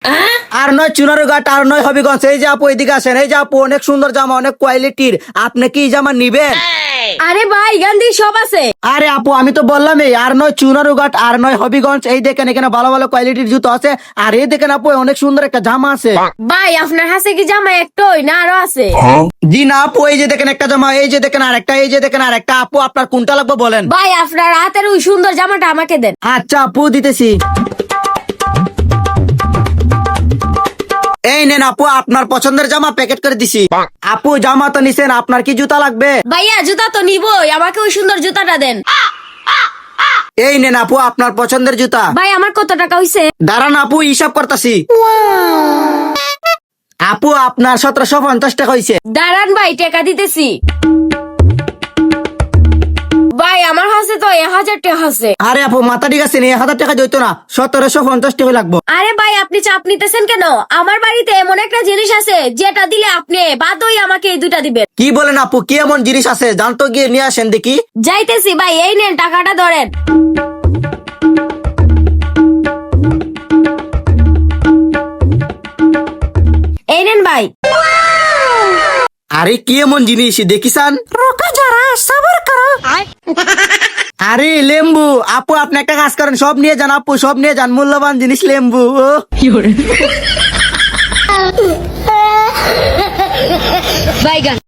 আর নয় চুনারুঘাট, আর নয় হবিগঞ্জ। এই যে আপু এদিকে আসেন, এই যে আপু অনেক সুন্দর জামা, অনেক কোয়ালিটির। আপনি কি এই জামা নিবেন? আরে ভাই গান্ধী সব আছে। আরে আপু আমি তো বললামই, আর নয় চুনারুঘাট, আর নয় হবিগঞ্জ। এই দেখেন এখানে ভালো ভালো কোয়ালিটির জুতো আছে। আর এই দেখেন আপু অনেক সুন্দর একটা জামা আছে। ভাই আপনার হাতে কি জামা একটাই না আরো আছে? জি না আপু, এই যে দেখেন একটা জামা, এই যে দেখেন আরেকটা, এই যে দেখেন আরেকটা। আপু আপনার কোনটা লাগবে বলেন? ভাই আপনার হাতের ওই সুন্দর জামাটা আমাকে দেন। আচ্ছা আপু দিতেছি। এই নেন আপু আপনার পছন্দের জামা প্যাকেট করে দিছি। আপু জামা তো নিছেন, আপনার কি জুতা লাগবে? ভাইয়া জুতা তো নিবই, আমাকে ওই সুন্দর জুতাটা দেন। এই নেন আপু আপনার পছন্দের জুতা। ভাই আমার কত টাকা হইছে? দাঁড়ান আপু হিসাব করতাছি। আপু আপনার 1750 টাকা হয়েছে। দাঁড়ান ভাই টাকা দিতেছি। ভাই আমার হাতে তো 1000 টাকা আছে। আরে আপু মাথা ঠিক আছে, 1000 টাকা দিত না, 1750 টাকা লাগবে। আরে ভাই আপনি চাপ নিতেছেন কেন? আমার বাড়িতে এমন একটা জিনিস আছে যেটা দিলে আপনি বাদই আমাকে এই দুটা দিবেন। কি বলেন আপু, কি এমন জিনিস আছে? জানতো গিয়ে নিয়ে আসেন দেখি। যাইতেছি ভাই, এই নেন টাকাটা ধরেন। এই নেন ভাই। আরে কি এমন জিনিস দেখিসান? আরে লেম্বু। আপু আপনি একটা কাজ করেন, সব নিয়ে যান আপু, সব নিয়ে যান, মূল্যবান জিনিস লেম্বু। ও বাইগান।